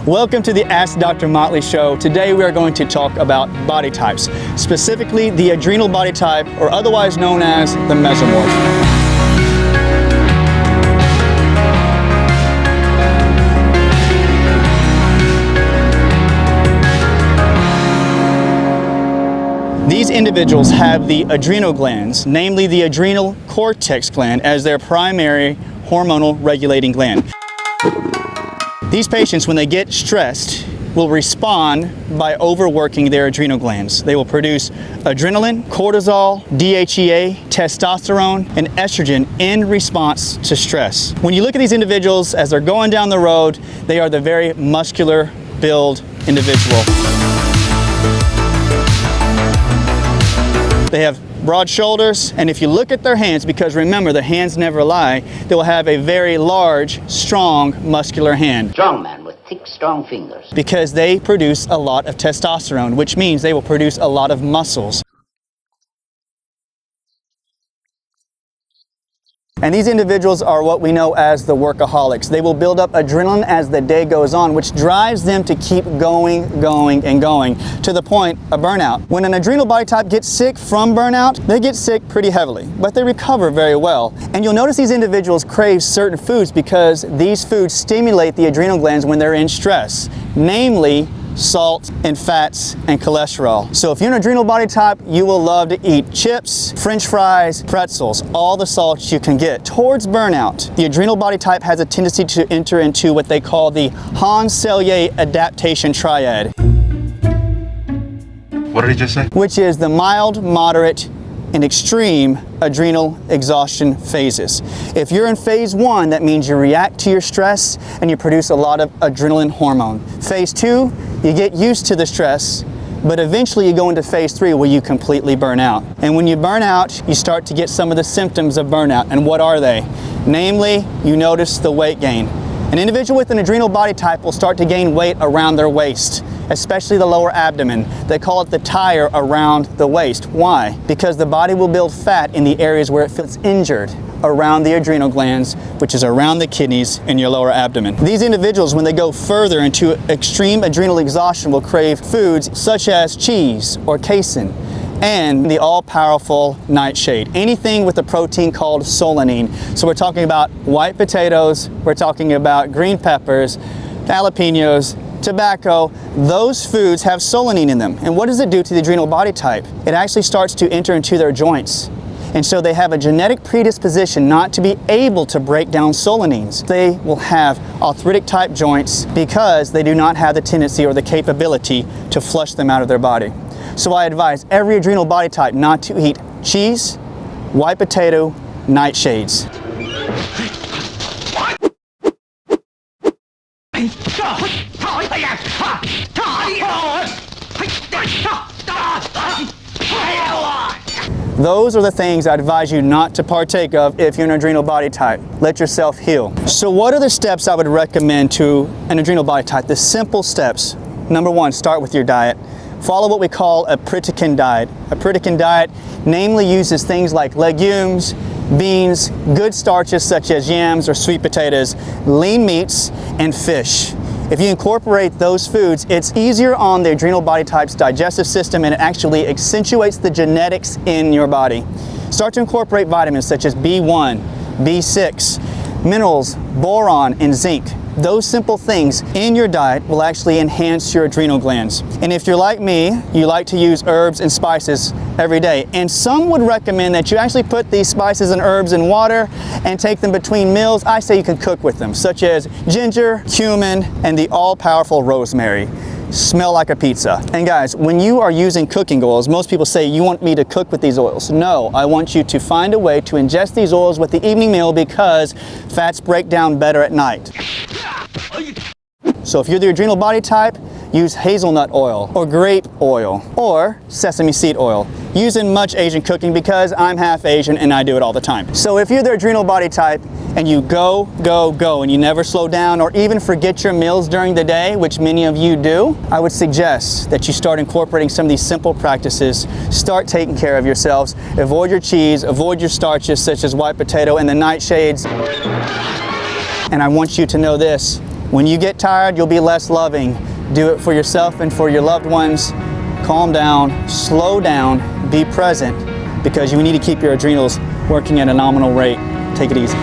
Welcome to the Ask Dr. Motley show. Today we are going to talk about body types, specifically the adrenal body type, or otherwise known as the mesomorph. These individuals have the adrenal glands, namely the adrenal cortex gland, as their primary hormonal regulating gland. These patients, when they get stressed, will respond by overworking their adrenal glands. They will produce adrenaline, cortisol, DHEA, testosterone, and estrogen in response to stress. When you look at these individuals as they're going down the road, they are the very muscular build individual. They have broad shoulders, and if you look at their hands, because remember, the hands never lie, they will have a very large, strong, muscular hand. Strong man with thick, strong fingers. Because they produce a lot of testosterone, which means they will produce a lot of muscles. And these individuals are what we know as the workaholics. They will build up adrenaline as the day goes on, which drives them to keep going, to the point of burnout. When an adrenal body type gets sick from burnout, they get sick pretty heavily, but they recover very well. And you'll notice these individuals crave certain foods because these foods stimulate the adrenal glands when they're in stress, namely salt and fats and cholesterol. So if you're an adrenal body type, you will love to eat chips, French fries, pretzels, all the salts you can get. Towards burnout, the adrenal body type has a tendency to enter into what they call the Hans-Selye adaptation triad. What did he just say? Which is the mild, moderate, and extreme adrenal exhaustion phases. If you're in phase 1, that means you react to your stress and you produce a lot of adrenaline hormone. Phase 2, you get used to the stress, but eventually you go into phase 3 where you completely burn out. And when you burn out, you start to get some of the symptoms of burnout. And what are they? Namely, you notice the weight gain. An individual with an adrenal body type will start to gain weight around their waist, especially the lower abdomen. They call it the tire around the waist. Why? Because the body will build fat in the areas where it feels injured, around the adrenal glands, which is around the kidneys and your lower abdomen. These individuals, when they go further into extreme adrenal exhaustion, will crave foods such as cheese or casein and the all-powerful nightshade, anything with a protein called solanine. So we're talking about white potatoes, we're talking about green peppers, jalapenos, tobacco. Those foods have solanine in them. And what does it do to the adrenal body type? It actually starts to enter into their joints. And so they have a genetic predisposition not to be able to break down solanines. They will have arthritic type joints because they do not have the tendency or the capability to flush them out of their body. So I advise every adrenal body type not to eat cheese, white potato, nightshades. Those are the things I advise you not to partake of if you're an adrenal body type. Let yourself heal. So what are the steps I would recommend to an adrenal body type? The simple steps. Number 1, start with your diet. Follow what we call a Pritikin diet. A Pritikin diet namely uses things like legumes, beans, good starches such as yams or sweet potatoes, lean meats, and fish. If you incorporate those foods, it's easier on the adrenal body type's digestive system, and it actually accentuates the genetics in your body. Start to incorporate vitamins such as B1, B6, minerals, boron, and zinc. Those simple things in your diet will actually enhance your adrenal glands. And if you're like me, you like to use herbs and spices every day. And some would recommend that you actually put these spices and herbs in water and take them between meals. I say you can cook with them, such as ginger, cumin, and the all-powerful rosemary. Smell like a pizza. And guys, when you are using cooking oils, most people say, you want me to cook with these oils. No, I want you to find a way to ingest these oils with the evening meal because fats break down better at night. So if you're the adrenal body type, use hazelnut oil or grape oil or sesame seed oil. Use in much Asian cooking because I'm half Asian and I do it all the time. So if you're the adrenal body type and you go and you never slow down or even forget your meals during the day, which many of you do, I would suggest that you start incorporating some of these simple practices. Start taking care of yourselves. Avoid your cheese, avoid your starches such as white potato and the nightshades. And I want you to know this, When you get tired, you'll be less loving. Do it for yourself and for your loved ones. Calm down, slow down, be present, because you need to keep your adrenals working at a nominal rate. Take it easy.